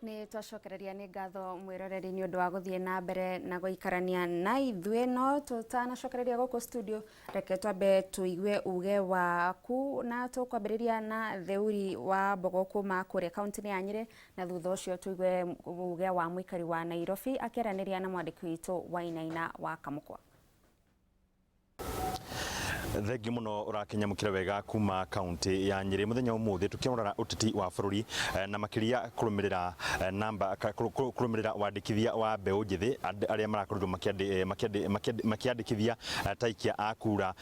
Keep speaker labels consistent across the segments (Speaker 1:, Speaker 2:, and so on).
Speaker 1: Ni twacokereria ni ngatho mwiroreri ni undu wa guthie na mbere na guikarania na ithuĩ no tutanacokereria guku studio reke twambe tuigue uge waku na tukwambĩrĩria na theuri wa Mbogo kuma kuria kaunti ya Nyeri na thutha ucio tuigue uge wa muikari wa Nairobi akiaraniria na mwandiki witu Wainaina wa Kamukwa.
Speaker 2: Thengi muno urakinyamukira wega kuma kaunti ya Nyeri muthenya umuthi tukirora uteti wa bururi na makiria kurumirira namba kurumirira wandikithia wa mbeu njithi aria marakorirwo makiandikithia taikia akura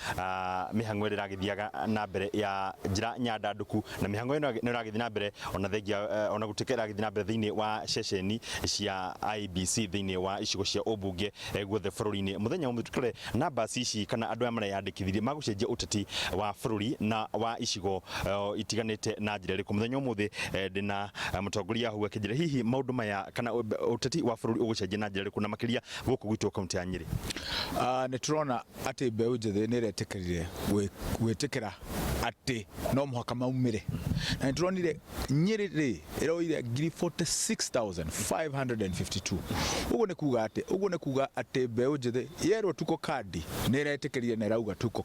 Speaker 2: mihango ira githiaga na mbere ya njira nyandanduku na mihango ino ni iragithia na mbere ona thengia ona gutikira githia na mbere thiini wa ceceni cia IBC thiini wa icigo cia ubunge guothe bururi-ini muthenya umuthi tukire namba ici kana andu aya marayandikithirie gucenjia uteti wa bururi na wa icigo itiganite na njira iriku muthenya umuthi ndina mutongoria hu akinjira hihi maundu maya kana uteti wa bururi ugucenjia na njira iriku na makiria guku gwitu kaunti ya Nyeri.
Speaker 3: Ni turona ati mbeu njithi ni retikirire gwitikira ati no muhaka maumire na ni turonire Nyeri ri iroire 46,552 ugo ne kuga ati mbeu njithi yerwo tuko kadi ni retikirire na irauga tuko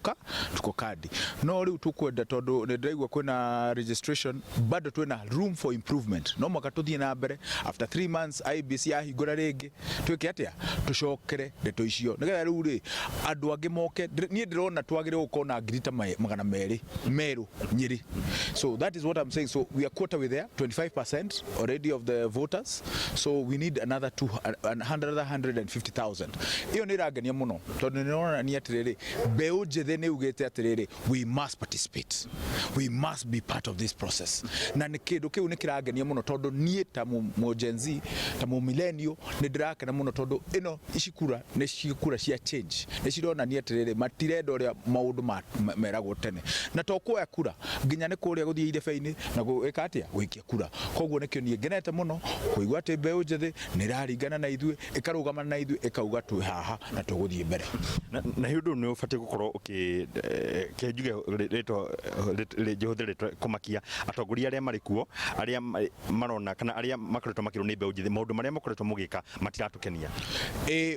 Speaker 3: kadi no riu tukwenda tondu ni ndiraigua kwina registration bado twina room for improvement no mwaka tuthie na mbere after 3 months IBC ahingura ringi twike atia tucokere ndeto icio nigetha riu ri andu angi moke ni ndirona twagire gukona ngirita magana meru Nyeri. So that is what I'm saying. So we are quota with there 25% already of the voters, so we need another 150,000. Iyo ni ragania muno tondu nirona ni atiriri mbeu njithi ni ugite atiriri we must participate, we must be part of this process na ni kindu kiu ni kiragania muno tondu nie ta mu Gen Z ta mu millennial ni ndirakena muno tondu ino icikura ni cikura cia change ni cirona ni atiriri matirenda uria maundu meragwo tene na tokwoya kura nginya ni kuria guthie irebe-ini na gwika atia gwikia kura koguo nikio nie ngenete muno kuigua ati mbeu njithi ni raringana na ithuĩ ikarugama na ithuĩ ikauga twi haha na tuguthie mbere
Speaker 2: na hindu ni ubatie gukorwo kenjuge rito jehuthire kumakia atongoria aria mari kuo aria marona kana aria makoretwo makirwo ni mbeu njithi maundu maria makoretwo mugika matiratukenia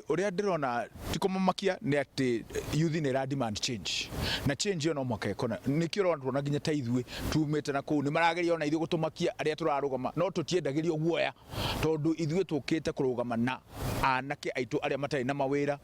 Speaker 3: uria ndirona tikumakia ni ati youth ni ra demand change na change yo no mwaka ikona nikio rona nginya ta ithuĩ tumite na kuu ni marageria ona ithuĩ gutumakia aria turarugama no tutiendagirio guoya tondu ithuĩ tukite kurugama na anake aitu aria matari na mawira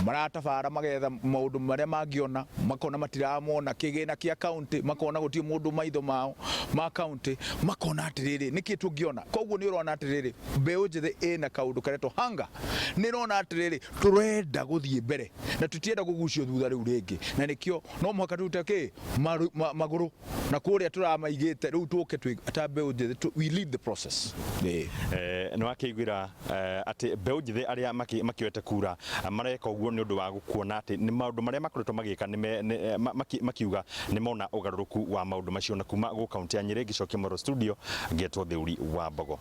Speaker 3: maratabara magetha maundu maria mangiona makona matiramona kigina kia county makona gutie mundu maitho mao ma county makona atiriri niki tungiona koguo ni urona atiriri mbeu njithi ina kaundu kareto hanga ni rona atiriri turenda guthie mbere na tutienda gugucio thutha riu ringi na nikio no muhaka tuteke maguru na kuria turamaigite riu tuke ata mbeu njithi we lead the process
Speaker 2: no akiguira ati mbeu njithi aria makiwete kura mareka uguo ni undu wa gukuona ati ni maundu maria makoretwo magika ni makiuga ni mona ugaruruku wa maundu macio na kuma gu kaunti ya Nyeri gicokia Moro studio ngetwo theuri wa Mbogo.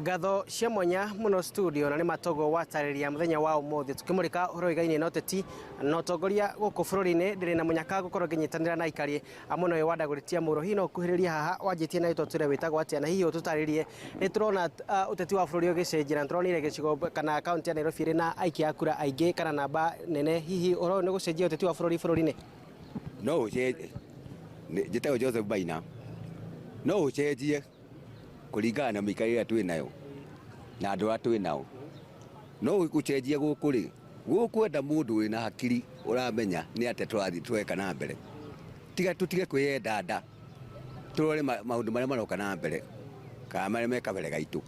Speaker 4: Ngatho cia mwanya muno studio na ni matogo watariria muthenya wa umuthi tukimurika horo igaine na uteti na utongoria guku bururi-ini ndiri na munyaka gukorwo nginyitanira na ikari amuno we wadaguritia muro hino kuhiriria haha wanjitie na itotire witagwo atia na hihi ututaririe ni turona uteti wa bururi ugicenjira turonire gicigo kana kaunti ya Nairobi rina aiki akura aingi kana namba nene hihi oro ni gucenjia uteti wa bururi-ini
Speaker 5: no jitao Joseph Baina no ucenjie kuringana na mikarira twi nayo na andu atwi nao no gucenjia guku ri gukwenda mundu wina hakiri uramenya ni ate twathi tweka na mbere tiga tutige kwiyenda nda turore maundu maria maroka na mbere kana maria meka mbere gaitu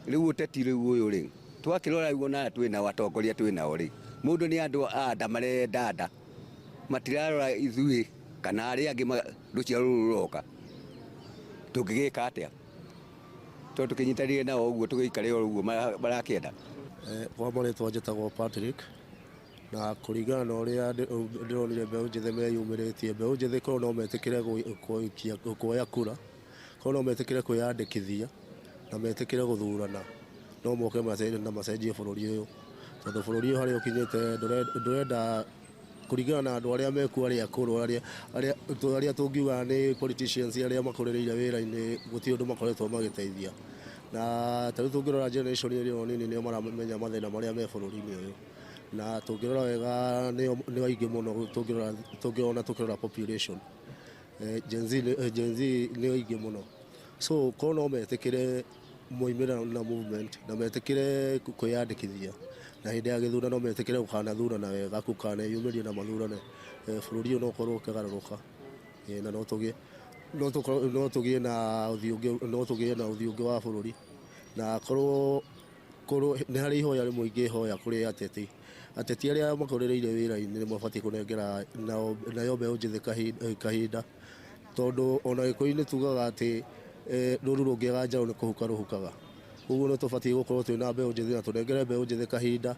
Speaker 5: riu uteti riu uyu ri twakirora riu na twi na atongoria twi nao ri mundu ni andu nda marenda nda matirarora ithui kana aria angi rucia ruroka tungigika atia to tukinyitarire na uguo tugikare uguo barakienda
Speaker 6: kwa mwanetwa njitagwo Patrick na kuringana na uria ndironire mbeu njithi meyumiritie mbeu njithi korwo no metikire kuoya kura korwo no metikire kwiyandikithia na metikire guthurana no moke macenjie bururi uyu tondu bururi uyu hari ukinyite ndurenda kuringana na andu aria mekuo aria akuru aria tungiuga ni politicians aria makorereire wira-ini guti undu makoretwo magiteithia na tariu tungirora generation ĩrĩa nini nĩo maramenya mathĩna marĩa me bũrũri-inĩ ũyũ na tungirora wega nĩ aingĩ mũno tungirora population Gen Z nĩ aingĩ mũno so korwo no metĩkĩre moimĩrĩra na movement na metĩkĩre kwĩyandĩkithia na hĩndĩ ya gĩthurano metĩkĩre gũkanathurana wega gũkaneyumĩrie na mathurane bũrũri ũyũ no ũkorwo ũkĩgarũrũka na no tũgĩe na ũthiũ ũngĩ wa bũrũri na korwo nĩ harĩ ihoya rĩmwe ingĩhoya kũrĩ ateti arĩa makorereire wĩra-inĩ nĩ mabatiĩ kũnengera nayo mbeũ njĩthĩ kahinda tondũ ona gĩkũyũ-inĩ tugaga atĩ rũru rũngĩaga njaũ nĩ kũhuka rũhukaga ũguo nĩ tũbatiĩ gũkorwo twĩna mbeũ njĩthĩ na tũnengere mbeũ njĩthĩ kahinda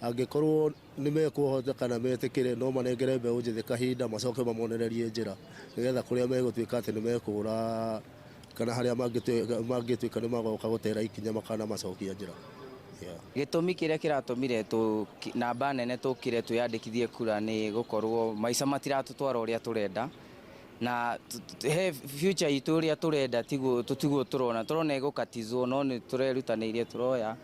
Speaker 6: angĩkorwo nĩ mekuohota kana metĩkĩre no manengere mbeũ njĩthĩ kahinda macoke mamonererie njĩra nĩgetha kũrĩa megũtuĩka atĩ nĩ mekũra kana harĩa mangĩtuĩka nĩ magoka gũtera ikinya makana macokia njĩra.
Speaker 7: Gĩtũmi kĩrĩa kĩratũmire namba nene tũkire twĩyandĩkithie kura nĩ gũkorwo maica matiratũtwara ũrĩa tũrenda na he future itũ ũrĩa tũrenda tũtigwo tũrona ĩgũkatizwo no nĩ tũrerutanĩirie tũroya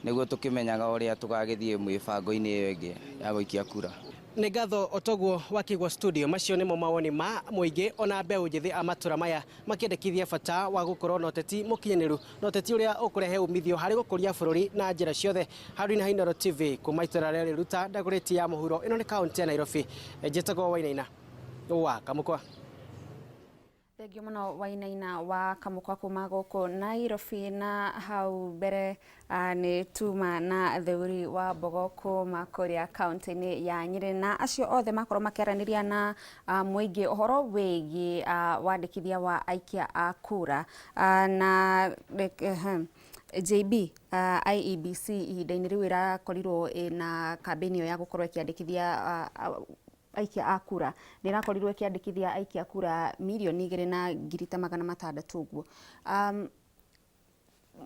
Speaker 7: nĩguo tũkĩmenyaga ũrĩa tũgagĩthiĩ mĩbango-inĩ ĩyo ĩngĩ ya gũikia kura.
Speaker 4: Nĩ ngatho Otoguo wa Kĩgwa studio macio nĩmo mawoni ma mũingĩ ona mbeũ njĩthĩ a matũra maya makĩendekithia bata wa gũkorwo na ũteti mũkinyanĩru na ũteti ũrĩa ũkũrehe umithio harĩ gũkũria bũrũri na njĩra ciothe. Haruna Hainoro TV kuma itũra rĩa Ruta Ndagũrĩti ya mũhuro ĩno nĩ kaunti ya Nairobi njĩtagwo Wainaina wa Kamũkwa.
Speaker 1: Thengiũ mũno Wainaina wa Kamũkwa kuma gũkũ Nairobi na hau mbere nĩ Tuma na Theuri wa Mbogo kuma kũrĩa kaunti-inĩ ya Nyĩrĩ na acio othe makorwo makĩaranĩria na mũingĩ ũhoro wĩgiĩ wandĩkithia wa aikia a kura na JB IEBC ihinda-inĩ rĩu ĩrakorirwo ĩna kambĩini ĩyo ya gũkorwo ĩkĩandĩkithia aikia a kura nĩ ĩrakorirwo ĩkĩandĩkithia aikia a kura 2,600,000 ũguo.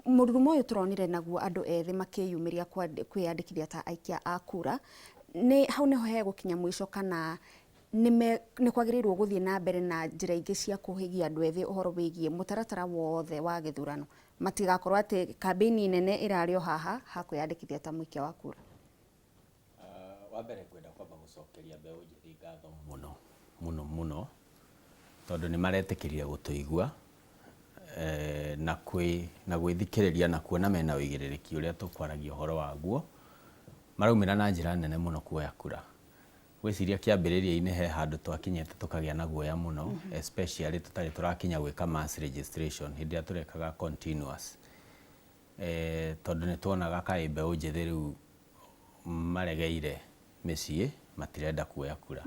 Speaker 1: Mũrurumo ũyũ tũronire naguo andũ ethĩ makĩyumĩria kwĩyandĩkithia ta aikia a kura hau nĩho hegũkinya mũico kana nĩ kwagĩrĩirwo gũthiĩ na mbere na njĩra ingĩ cia kũhigia andũ ethĩ ũhoro wĩgiĩ mũtaratara wothe wa gĩthurano matigakorwo atĩ kambĩini nene ĩrarĩ o haha kwĩyandĩkithia ta mũikia wa kura.
Speaker 8: Wa mbere kwenda kwamba gũcokeria mbeũ njĩthĩ ngatho mũno tondũ nĩ maretĩkĩrire gũtũigua na gwĩthikĩrĩria na kuona mena ũigĩrĩrĩki ũrĩa tũkwaragia ũhoro waguo maraumĩra na njĩra nene mũno kuoya kura. Gwĩciria kĩambĩrĩria-inĩ he handũ twakinyĩte tũkagĩa na guoya mũno especially tũtarĩ tũrakinya gwĩka mass registration hĩndĩ ĩrĩa tũrekaga continuous tondũ nĩ tuonaga kaĩ mbeũ njĩthĩ rĩu maregeire mĩciĩ matirenda kuoya kura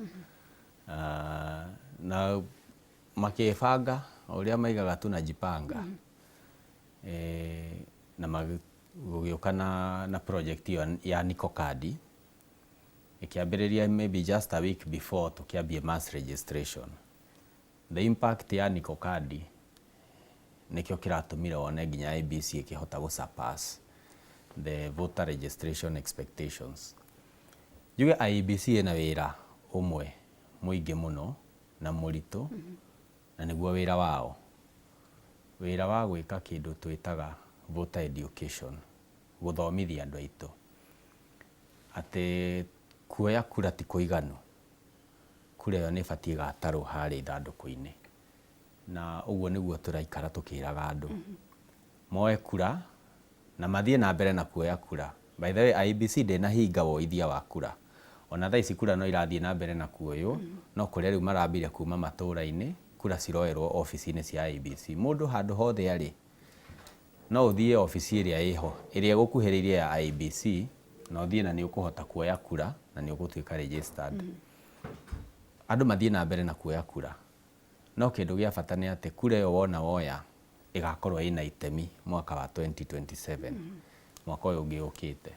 Speaker 8: na makĩbanga ũrĩa maigaga tunajipanga na gũgĩũka na project ya Niko Kadi ikiambĩrĩria maybe just a week before tukiambia mass registration. The impact ya Niko Kadi nĩkĩo kĩratũmire wone nginya IEBC ĩkĩhota gũsurpass the voter registration expectations. Juge IEBC ĩna wĩra ũmwe mũingĩ mũno na mũritũ na nĩguo wĩra wao. Wĩra wa gwĩka kĩndũ twĩtaga voter education, gũthomithia andũ aitũ atĩ kuoya kura ti kũiganu, kura ĩyo nĩ ĩbatiĩ ĩgatarwo harĩa ithandũkũ-inĩ na ũguo nĩguo tũraikara tũkĩraga andũ moe kura na mathiĩ na mbere na kuoya kura. By the way, IEBC ndĩnahinga woithia wa kura, ona thaa ici kura no irathiĩ na mbere na kuoywo no kũrĩa rĩu marambire kuma matũra-inĩ kura ciroerwo ofici-inĩ cia IEBC. Mũndũ handũ hothe arĩ no ũthiĩ ofici ĩrĩa ĩho ĩrĩa ĩgũkuhĩrĩirie ya IEBC na ũthiĩ na nĩ ũkũhota kuoya kura na nĩ ũgũtuĩka registered. Andũ mathiĩ na mbere na kuoya kura no kĩndũ gĩa bata nĩ atĩ kura ĩyo wona woya ĩgakorwo ĩna itemi mwaka wa 2027 mwaka ũyũ ũngĩ ũkĩte.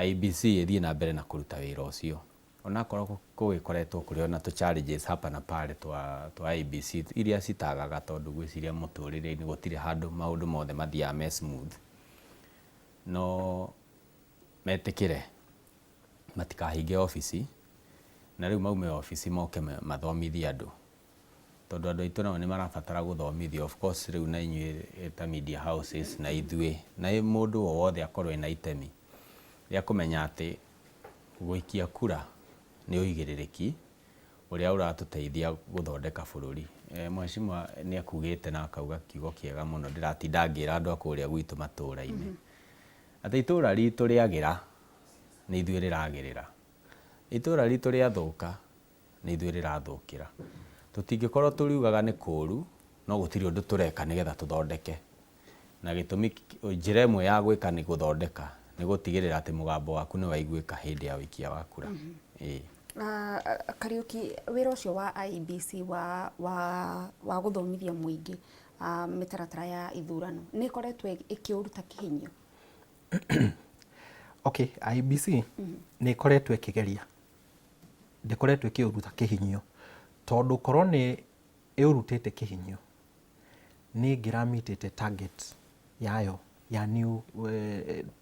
Speaker 8: IEBC ĩthiĩ na mbere na kũruta wĩra ũcio onakorwo gũgĩkoretwo kũrĩ ona challenges hapa na pale twa IEBC iria citagaga tondũ gwĩciria mũtũrĩre-inĩ gũtirĩ handũ maũndũ mothe mathiaga me smooth no metĩkĩre matikahinge ofici na riu maume ofici moke mathomithie andu tondu andu aitu nao ni marabatara guthomithio. Of course riu na inyuĩ ta media houses na ithuĩ na mũndũ o wothe akorwo ena itemi rĩa kũmenya atĩ gũikia kura nĩ ũigĩrĩrĩki ũrĩa ũratũteithia gũthondeka bũrũri. Mheshimiwa nĩ akugĩte na akauga kiugo kĩega mũno, ndĩratinda ngĩra andũ a kũrĩa gwitũ matũũra-inĩ atĩ itũũra ritũ rĩagĩra nĩ ithuĩ rĩragĩrĩra, itũũra ritũ rĩathũka nĩ ithuĩ rĩrathũkĩra. Tũtingĩkorwo tũriugaga nĩ kũũru no gũtirĩ ũndũ tũreka nĩgetha tũthondeke, na gĩtũmi njĩra ĩmwe ya gwĩka nĩ gũthondeka, nĩ gũtigĩrĩra atĩ mũgambo waku nĩ waiguĩka hĩndĩ ya ũikia wa kura.
Speaker 1: Kariuki, wĩra ũcio wa IEBC wa gũthomithia mũingĩ mĩtaratara ya ithurano nĩ ĩkoretwo ĩkĩũruta kĩhinyio?
Speaker 9: Okay, IEBC nĩ ĩkoretwo ĩkĩgeria, ndĩkoretwo ĩkĩũruta kĩhinyio, tondũ korwo nĩ ĩũrutĩte kĩhinyio nĩ ĩngĩramitĩte target yayo ya new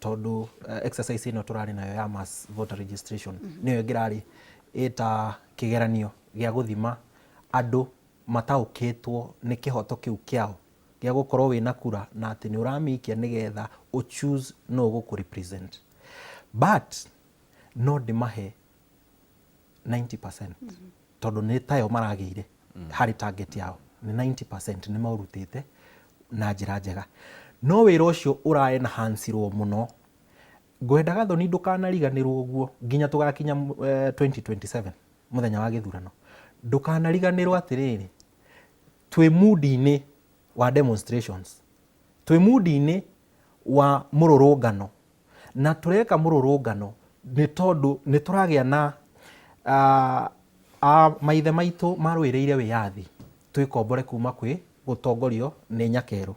Speaker 9: tondũ exercise ĩno tũrarĩ nayo ya mass voter registration nĩyo ĩngĩrarĩ ĩta kĩgeranio gĩa gũthima andũ mataũkĩtwo nĩ kĩhoto kĩu kĩao gĩa gũkorwo wĩna kura na atĩ nĩ ũramĩikia nĩgetha choose no gũkũ-represent. But no ndĩmahe 90% tondũ nĩ tayo maragĩire harĩ target yao, nĩ 90% nĩ maũrutĩte na njĩra njega. No wĩra ũcio ũraenhancirwo mũno, ngwenda Gathoni ndũkanariganĩrwo ũguo nginya tũgakinya 2027 mũthenya wa gĩthurano, ndũkanariganĩrwo atĩrĩrĩ, twĩ mood-inĩ wa demonstrations, twĩ mood-inĩ wa mũrũrũngano, na tũreka mũrũrũngano nĩ tondũ nĩ tũragĩa na maithe maitũ marũĩrĩire wĩyathi twĩkombore kuma kwĩ gũtongorio nĩ nyakerũ.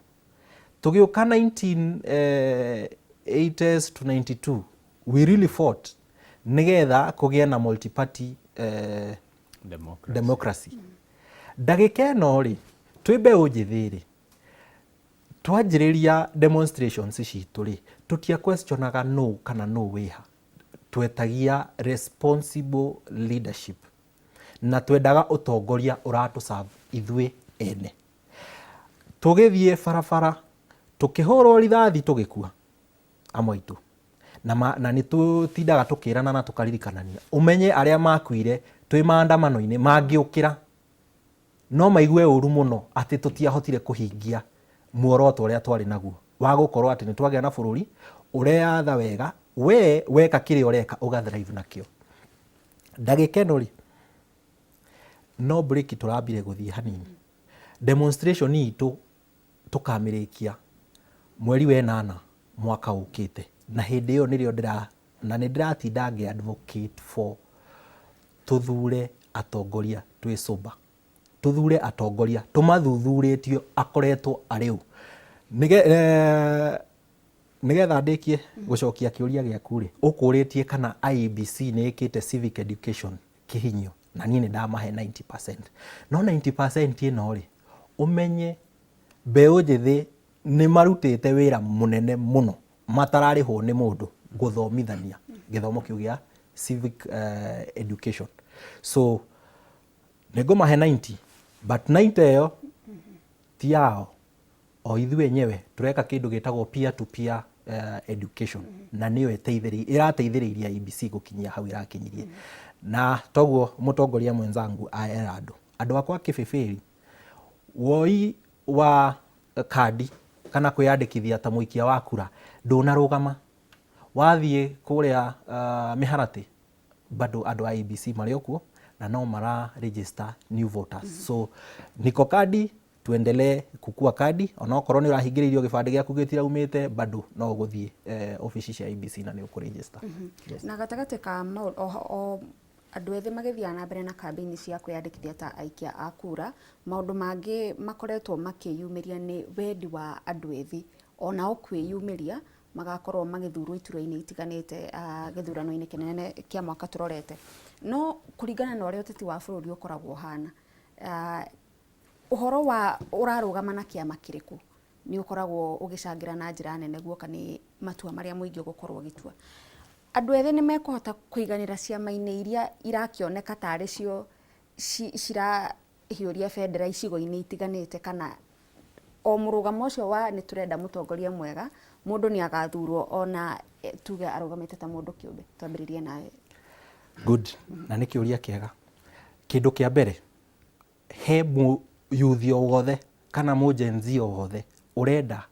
Speaker 9: Tũgĩũka 1980s to 92 we really fought nĩgetha kũgĩa na multi-party democracy. Ndagĩka ĩno rĩ, twĩ mbeũ njĩthĩ rĩ, twanjĩrĩria demonstrations citũ rĩ, tũtia questionaga no kana no wĩha, twetagia responsible leadership na twendaga ũtongoria ũratũ-serve ithuĩ ene. Tũgĩthiĩ barabara tũkĩhũrwo rithathi tũgĩkua amwe aitũ, na nĩ tũtindaga tũkĩrana na tũkaririkanania, ũmenye arĩa makuire twĩ maandamano-inĩ mangĩũkĩra no maigue ũru mũno atĩ tũtiahotire kũhingia muoroto ũrĩa twarĩ naguo wa gũkorwo atĩ nĩ twagĩa na bũrũri ũreyatha wega, we weka kĩrĩa ũreka ũgathrive nakĩo. Ndagĩka ĩno rĩ, no break tũrambire gũthiĩ hanini. Demonstration itũ tũkamĩrĩkia mweri wa 8 mwaka ũkĩte, na hĩndĩ ĩyo nĩrĩo ndĩratinda ngĩ advocate for tũthure atongoria twĩ sober, tũthure atongoria tũmathuthurĩtio akoretwo arĩ ũ. Nĩgetha ndĩkie gũcokia kĩũria gĩaku rĩ, ũkũrĩtie kana IEBC nĩ ĩkĩte civic education kĩhinyio, na niĩ nĩ ndamahe 90%. No 90% ĩno rĩ, ũmenye mbeũ njĩthĩ nĩ marutĩte wĩra mũnene mũno matararĩhwo nĩ mũndũ gũthomithania gĩthomo kĩu gĩa civic education. So nĩ ngũmahe 90, but 90 ĩyo ti yao, o ithuĩ enyewe tũreka kĩndũ gĩtagwo peer to peer education, na nĩyo ĩrateithĩrĩria IEBC gũkinyia hau ĩrakinyirie. Na toguo mũtongoria mwenzangu aera andũ akwa kĩbĩbĩri, woi wa kandi kana kwĩyandĩkithia ta mũikia wa kura ndũnarũgama. Wathiĩ kũrĩa mĩharatĩ bado andũ a IEBC marĩ okuo na no mara register new voters. So niko kadi tuendelee kukua kadi, onokorwo nĩ ũrahingĩrĩirio gĩbandĩ gĩaku gĩtiraumĩte bado no gũthiĩ ofici cia IEBC na nĩ ũkũregister.
Speaker 1: Na gatagatĩ ka andũ ethĩ magĩthiaga na mbere na kambĩini cia kwĩyandĩkithia ta aikia a kura, maũndũ mangĩ makoretwo makĩyumĩria nĩ wendi wa andũ ethĩ onao kwĩyumĩria magakorwo magĩthurwo iturwa-inĩ itiganĩte gĩthurano-inĩ kĩnene kĩa mwaka tũrorete. No kũringana na ũrĩa ũteti wa bũrũri ũkoragwo hana, ũhoro wa ũrarũgama na kĩama kĩrĩkũ nĩ ũkoragwo ũgĩcangĩra na njĩra nene guoka nĩ matua marĩa mũingĩ ũgũkorwo ũgĩtua. andũ ethĩ nĩ mekũhota kũiganĩra ciama-inĩ iria irakĩoneka tarĩ cio cirahiũria bendera icigo-inĩ itiganĩte, kana o mũrũgamo ũcio wa nĩ tũrenda mũtongoria mwega mũndũ nĩ agathurwo ona tuge arũgamĩte ta mũndũ kĩũmbe? Twambĩrĩrie nawe.
Speaker 9: Good. Na nĩ kĩũria kĩega. Kĩndũ kĩa mbere, he youth o wothe kana Gen Z o wothe ũrenda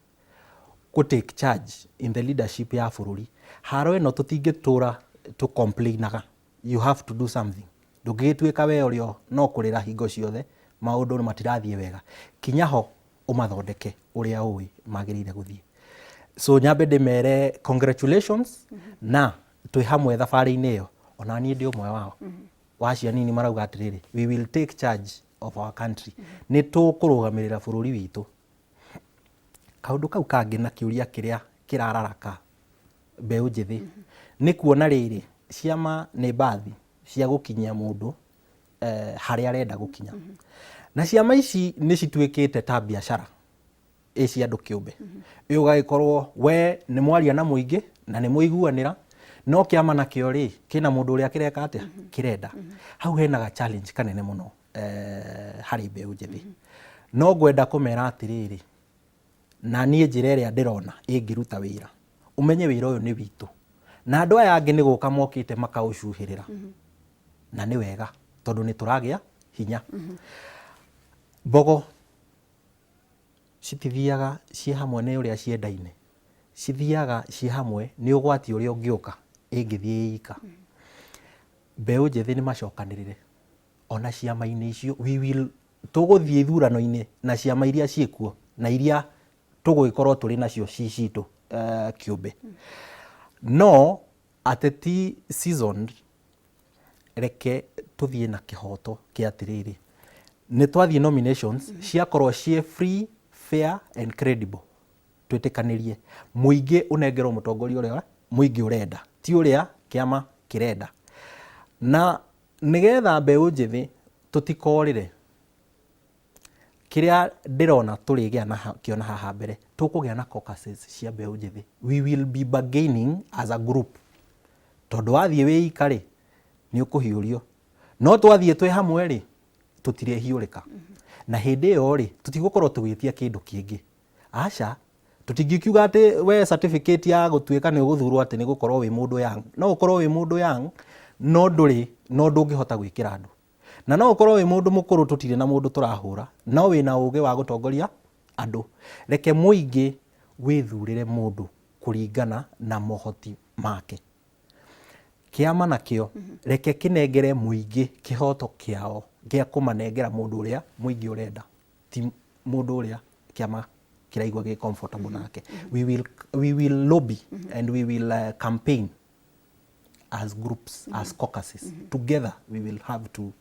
Speaker 9: ku take charge in the leadership ya bũrũri, haro ĩno tũtingĩtũra tu complainaga. You have to do something. Ndũngĩtuĩka we ũrĩo no kũrĩra hingo ciothe maũndũ nĩ matirathiĩ wega. Kinya ho ũmathondeke ũrĩa ũĩ magĩrĩire gũthiĩ. So nyambe ndĩmere congratulations na twĩ hamwe thabarĩ-inĩ ĩyo. Ona niĩ ndĩ ũmwe wao. Wacia nini marauga atĩrĩrĩ, we will take charge of our country. Nĩ tũkũrũgamĩrĩra bũrũri witũ. Kaũndũ kau kangĩ na kĩũria kĩrĩa kĩrararaka mbeũ njĩthĩ nĩ kuona rĩrĩ, ciama nĩ mbathi cia gũkinyia mũndũ harĩa arenda gũkinya. Na ciama ici nĩ cituĩkĩte ta biacara cia andũ kĩũmbe. Ũgagĩkorwo we nĩ mwaria na mũingĩ na nĩ mũiguanĩra, no kĩama nakĩo rĩ kĩna mũndũ ũrĩa kĩreka atĩa kĩrenda. Hau hena ga challenge kanene mũno harĩ mbeũ njĩthĩ. No ngwenda kũmera atĩrĩrĩ, na niĩ njĩra ĩrĩa ndĩrona ĩngĩruta wĩra, ũmenye wĩra ũyũ nĩ witũ, na andũ aya angĩ nĩ gũka mokĩte makaũcuhĩrĩra. Na nĩ wega tondũ nĩ tũragĩa hinya. Mbogo citithiaga ciĩ hamwe nĩ ũrĩa ciendaine, cithiaga ciĩ hamwe nĩ ũgwati ũrĩa ũngĩũka ĩngĩthiĩ ika. Mbeũ njĩthĩ nĩ macokanĩrĩre ona ciama-inĩ icio. Tũgũthiĩ ithurano-inĩ na ciama iria ciĩkuo na iria tũgũgĩkorwo tũrĩ nacio citũ kĩũmbe. No ateti seasoned, reke tũthiĩ na kĩhoto kĩa atĩrĩrĩ, nĩ twathiĩ nominations ciakorwo ciĩ free, fair and credible. Twĩtĩkanĩrie mũingĩ ũnengerwo mũtongoria ũrĩa mũingĩ ũrenda, ti ũrĩa kĩama kĩrenda. Na nĩgetha mbeũ njĩthĩ tũtikorĩre, kĩrĩa ndĩrona tũrĩgĩa nakĩona haha mbere, tũkũgĩa na caucuses cia mbeũ njĩthĩ. We will be bargaining as a group. Tondũ wathiĩ wĩ ika rĩ nĩ ũkũhiũrio, no twathiĩ twĩ hamwe rĩ tũtirehiũrĩka. Na hĩndĩ ĩyo rĩ tũtigũkorwo tũgĩtia kĩndũ kĩngĩ. Aca, tũtingikiuga atĩ we certificate ya gũtuĩka nĩ ũgũthurwo atĩ nĩ gũkorwo wĩ mũndũ young. No ũkorwo wĩ mũndũ young no ndũngĩhota gwĩkĩra andũ. Na no ũkorwo wĩ mũndũ mũkũrũ tũtirĩ na mũndũ tũrahũra, no wĩna ũgĩ wa gũtongoria andũ. Reke mũingĩ wĩthurĩre mũndũ kũringana na mohoti make. Kĩama nakĩo reke kĩnengere mũingĩ kĩhoto kĩao gĩa kũmanengera mũndũ ũrĩa mũingĩ ũrenda, ti mũndũ ũrĩa kĩama kĩraigua gĩ comfortable nake. We will lobby and we will campaign as groups, as caucuses. Together we will have to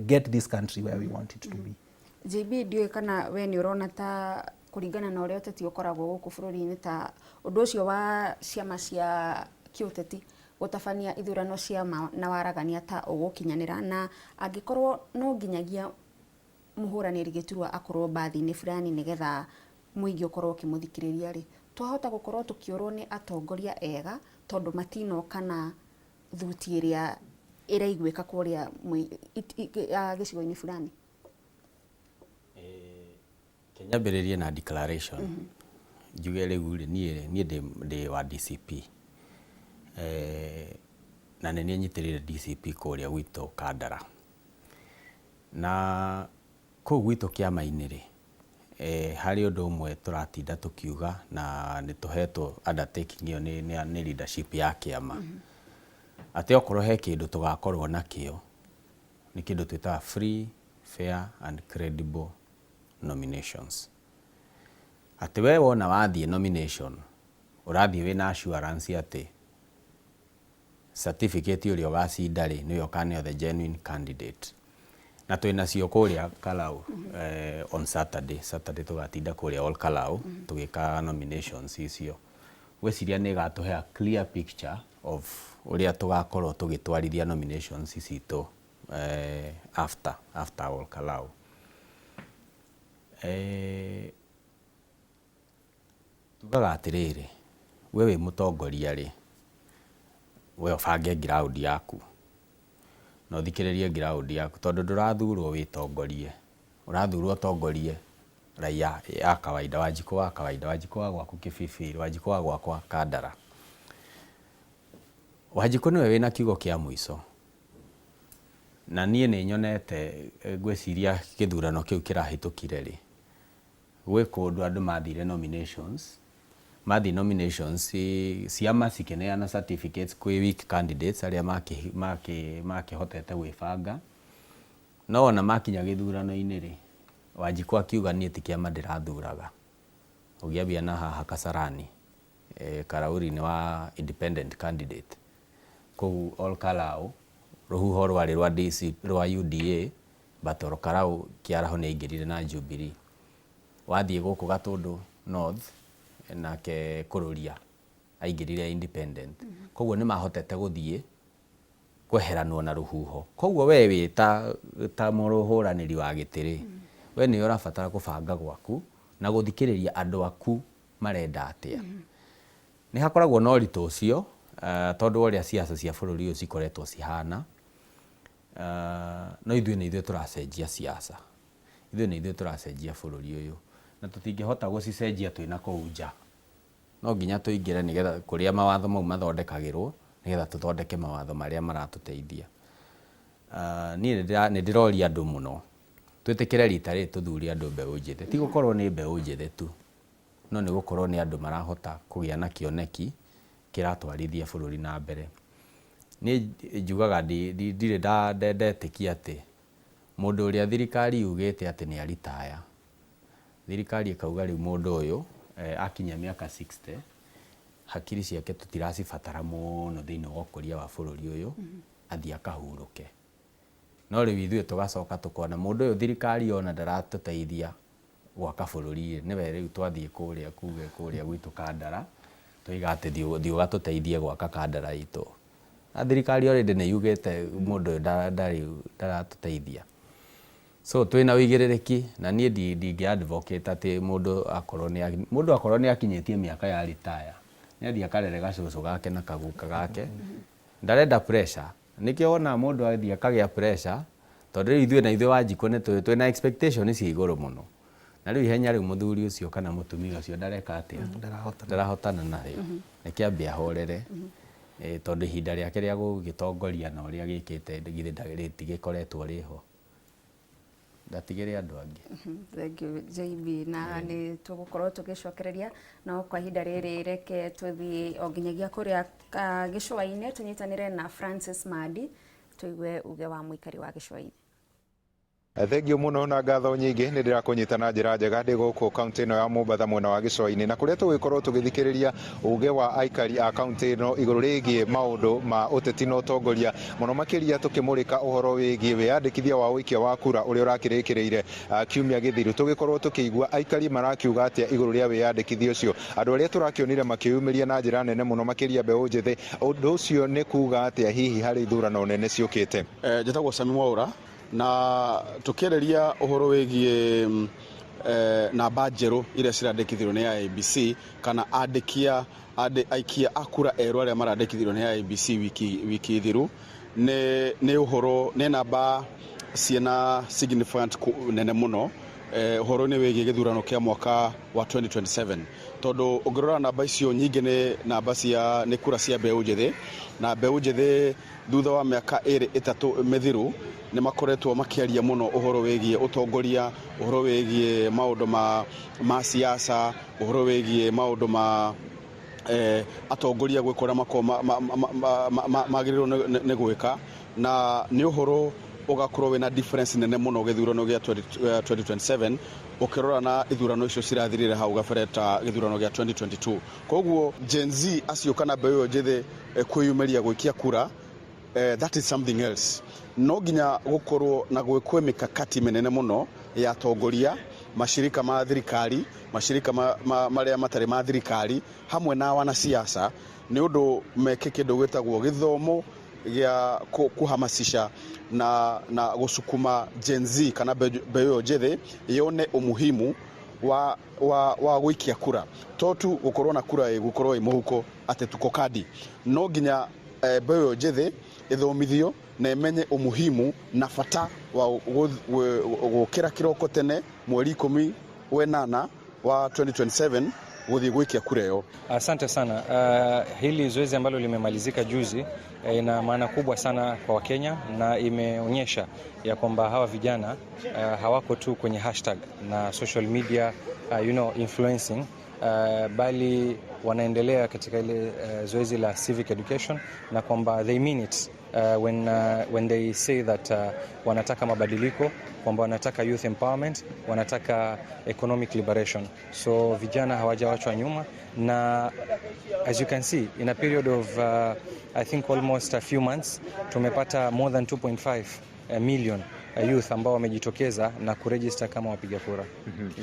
Speaker 9: get this country where we want it to be.
Speaker 1: JB, ndiũĩ kana we nĩ ũrona ta kũringana na ũrĩa ũteti ũkoragwo gũkũ bũrũri-inĩ ta ũndũ ũcio wa ciama cia kĩũteti gũtabania ithurano cia na waragania ta ũgũkinyanĩra, na angĩkorwo no nginyagia mũhũranĩri gĩturwa akorwo mbathi-inĩ fulani nĩgetha mũingĩ ũkorwo ũkĩmũthikĩrĩria rĩ, twahota gũkorwo tũkĩũrwo nĩ atongoria ega tondũ matinoka na thuti ĩrĩa ĩraiguĩka kũrĩa gĩcigo-inĩ fulani.
Speaker 8: Nyambĩrĩrie na declaration. Njuge rĩu niĩ ndĩ wa DCP. Na nĩ niĩ nyitĩrĩire DCP kũrĩa gwitũ Kandara. Na kũu gwitũ kĩama-inĩ rĩ, harĩ ũndũ ũmwe tũratinda tũkiuga na nĩ tũhetwo undertaking ĩyo nĩ leadership ya kĩama. Atĩ okorwo he kĩndũ tũgakorwo nakĩo nĩ kĩndũ twĩtaga free, fair and credible nominations. Atĩ we wona wathiĩ nomination ũrathiĩ wĩna assurance atĩ certificate ũrĩa ũgacinda rĩ nĩwe ũkaneo the genuine candidate. Na twĩnacio kũrĩa Kalau on Saturday tũgatinda kũrĩa all Kalau tũgĩka nominations icio. Gwĩciria nĩ ĩgatũhe a clear picture of ũrĩa tũgakorwo tũgĩtwarithia nominations citũ after all Kalau. Tugaga atĩrĩrĩ, we wĩ mũtongoria rĩ, we obange ground yaku no thikiririe ground yaku tondu ndurathurwo witongorie urathurwo tongorie raia ya kawaida Wanjikũ wa kawaida Wanjikũ wa gwaku Kĩbĩbĩrĩ Wanjikũ wa gwakwa Kandara Wanjikũ niwe wina kiugo kia mwiso na niĩ nĩ nyonete ngwĩciria gĩthurano kĩu kĩrahĩtũkire rĩ gwĩ kũndũ andũ mathire nominations ciama cikeneana certificates kwĩ weak candidates arĩa makĩhotete gwĩbanga no ona makinya gĩthurano-inĩ rĩ Wanjikũ akiuga niĩ ti kĩama ndĩrathuraga ũgĩambia na haha Kasarani Karauri-inĩ wa independent candidate kũu Ol Kalou rũhuho rwarĩ rwa DC rwa UDA but Ol Kalou kĩaraho nĩ aingĩrire na Jubilee wathiĩ gũkũ Gatũndũ North nake Kũrũria aingĩrire independent koguo nĩ mahotete gũthiĩ kweheranwo na rũhuho koguo we wĩ ta mũhũranĩri wa gĩtĩ we nĩ ũrabatara kũbanga gwaku na gũthikĩrĩria andũ aku marenda atĩa nĩ hakoragwo na ũritũ ũcio tondũ ũrĩa siasa cia bũrũri ũyũ cikoretwo cihana no ithuĩ nĩ ithuĩ tũracenjia siasa ithuĩ nĩ ithuĩ tũracenjia bũrũri ũyũ na tũtingĩhota gũcicenjia twĩna kũu nja no nginya tũingĩre nĩgetha kũrĩa mawatho mau mathondekagĩrwo nĩgetha tũthondeke mawatho marĩa maratũteithia niĩ nĩ ndĩroria andũ mũno twĩtĩkĩre rita rĩrĩ tũthuure andũ mbeũ njĩthĩ ti gũkorwo nĩ mbeũ njĩthĩ tu no nĩ gũkorwo nĩ andũ marahota kũgĩa na kĩoneki kĩratwarithia bũrũri na mbere niĩ njugaga ndirĩ ndetĩkia atĩ mũndũ ũrĩa thirikari yugĩte atĩ nĩ aritaya thirikari ĩkauga rĩu mũndũ ũyũ akinya mĩaka 60 hakiri ciake tũtiracibatara mũno thĩinĩ wa ũkũria wa bũrũri ũyũ athiĩ akahurũke no rĩu ithuĩ tũgacoka tũkona mũndũ ũyũ thirikari ona ndaratũteithia gwaka bũrũri nĩwe rĩu twathiĩ kũrĩa kuge kũrĩa gwitũ Kandara tũiga atĩ thiĩ ũgatũteithie gwaka Kandara itũ na thirikari already nĩ yugĩte mũndũ ndaratũteithia so twĩna ũigĩrĩrĩki na niĩ ndingĩ-advocate atĩ mũndũ akorwo nĩ akinyĩtie mĩaka ya retire nĩ athiĩ akarere gacũcũ gake na kaguka gake ndarenda pressure nĩkĩo wona mũndũ athiĩ akagĩa pressure tondũ rĩu ithuĩ na ithuĩ Wanjikũ twĩna expectation cia igũrũ mũno na rĩu ihenya rĩu mũthuri ũcio kana mũtumia ũcio ndareka atĩa ndarahotana narĩo nĩkĩambia ahorere tondũ ihinda rĩake rĩa gũgĩtongoria na ũrĩa gĩkĩte rĩtigĩkoretwo rĩho ndatigĩre andũ angĩ
Speaker 1: thank you JB na nĩ tũgũkorwo tũgĩcokereria no kwa ihinda rĩrĩ reke tũthiĩ o nginyagia kũrĩa gĩcũa-inĩ tũnyitanĩre na Francis Madi tũigue uge wa mũikari wa gĩcũa-inĩ.
Speaker 10: Thengio muno na ngatho nyingĩ nĩ ndĩrakũnyita na njĩra njega ndĩ gũkũ kaunti ĩno ya Mombatha mwena wa gĩcũa-inĩ na kũrĩa tũgĩkorwo tũgĩthikĩrĩria uge wa aikari a kaunti ĩno igũrũ rĩgiĩ maũndũ ma ũteti na ũtongoria mũno makĩria tũkĩmũrĩka ũhoro wĩgiĩ wĩyandĩkithia wa ũikia wa kura ũrĩa ũrakĩrĩkĩrĩire kiumia gĩthiru tũgĩkorwo tũkĩigua aikari marakiuga atĩa igũrũ rĩa wĩyandĩkithia ũcio andũ arĩa tũrakĩonire makĩyumĩria na njĩra nene mũno makĩria mbeũ njĩthĩ ũndũ ũcio nĩ kuga atĩa hihi harĩ ithurano nene ciũkĩte.
Speaker 11: Njĩtagwo Sami Mwaura na tukĩarĩria ũhoro wĩgiĩ namba njerũ iria cirandĩkithirio nĩ IEBC kana aikia a kura erũ arĩa marandĩkithirio nĩ IEBC wiki thiru nĩ ũhoro nĩ namba ciena significant nene mũno ũhoro-inĩ wĩgiĩ gĩthurano kĩa mwaka wa 2027 tondũ ũngĩrora namba icio nyingĩ nĩ namba nĩ kura cia mbeũ njĩthĩ na mbeũ njĩthĩ thutha wa mĩaka 2-3 mĩthiru nĩ makoretwo makĩaria mũno ũhoro wĩgiĩ ũtongoria ũhoro wĩgiĩ maũndũ ma siasa ũhoro wĩgiĩ maũndũ ma atongoria gwĩka ũrĩa magĩrĩirwo nĩ gwĩka na nĩ ũhoro ũgakorwo wĩna difference nene mũno gĩthurano gĩa 2027 ũkĩrora na ithurano icio cirathirire hau gabere ta gĩthurano gĩa 2022 koguo Gen Z acio kana mbeũ njĩthĩ kwĩyumĩria gwĩkia kura that is something else no nginya gũkorwo na gwĩkwo mĩkakati mĩnene mũno ya tongoria mashirika ma thirikari mashirika marĩa matarĩ ma thirikari hamwe na wanasiasa nĩ ũndũ meke kĩndũ gwĩtagwo gĩthomo gĩa kuhamasisha na gũsukuma Gen Z kana mbeũ njĩthĩ yone umuhimu wa gũikia kura to tu gũkorwo na kura gũkorwo ĩ mũhuko atĩ tuko kadi no nginya mbeũ njĩthĩ ithomithio na imenye umuhimu na bata wa gũkĩra kĩroko tene mweri 18 wa 2027 gũthiĩ gũikia kura ĩyo.
Speaker 12: Asante sana. Hili zoezi ambalo limemalizika juzi ina maana kubwa sana kwa Wakenya na imeonyesha ya kwamba hawa vijana hawako tu kwenye hashtag na social media influencing, bali wanaendelea katika ile zoezi la civic education, na kwamba they mean it when they say that wanataka mabadiliko, kwamba wanataka youth empowerment, wanataka economic liberation. So vijana hawajawachwa nyuma, na as you can see in a period of I think almost a few months tumepata more than 2.5 million youth ambao wamejitokeza na kuregister kama wapiga kura.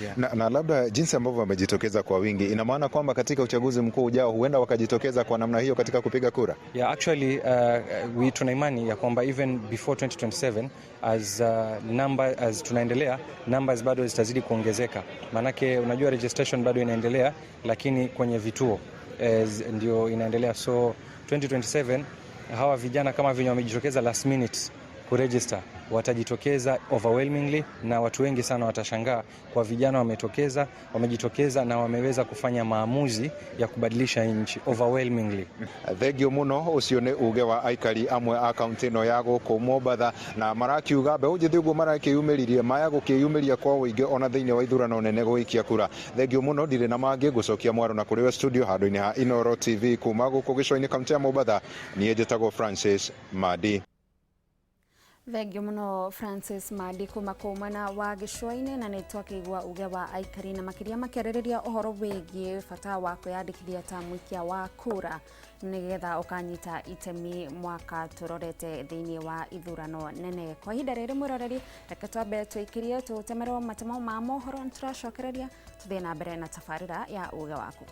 Speaker 10: Yeah. Na labda jinsi ambavyo wamejitokeza kwa wingi, ina maana kwamba katika uchaguzi mkuu ujao huenda wakajitokeza kwa namna hiyo katika kupiga kura?
Speaker 12: Yeah, actually tuna imani ya kwamba even before 2027 as tunaendelea, numbers bado zitazidi kuongezeka. Manake unajua registration bado inaendelea, lakini kwenye vituo ndio inaendelea. So 2027 hawa vijana kama vile wamejitokeza last minute kuregister, watajitokeza overwhelmingly, na watu wengi sana watashangaa kwa vijana wamejitokeza na wameweza kufanya maamuzi ya kubadilisha nchi overwhelmingly.
Speaker 10: Thengio muno ucio ni uge wa aikari amwe a kaunti ino ya guku Mombatha, na marakiuga mbeũ njĩthĩ ũguo marakĩyumĩririe maya gũkĩyumĩria kwa ũingĩ ona thĩinĩ wa ithurano nene gũikia kura. Thengio muno, ndirĩ na mangĩ, ngũcokia mwaro na kũrĩ we studio handũ-inĩ ha Inooro TV kuma gũkũ gĩcũa-inĩ kaunti ya Mombatha. Niĩ njĩtagwo Francis Madi.
Speaker 1: Thengio muno Francis Madi kuma kumana wa gĩcũa-inĩ, na nĩtwakĩigua uge wa aikari na makĩria makĩarĩrĩria ũhoro wĩgiĩ bata wa kwĩyandĩkithia ta mũikia wa kura nĩgetha ũkanyita itemi mwaka tũrorete thĩinĩ wa ithurano nene. Kwa ihinda rĩrĩ mwĩroreri, reke twambe twĩkĩrie tũtemerwo matemo ma mohoro, nĩtũracokereria tũthiĩ na mbere na tabarĩra ya uge waku.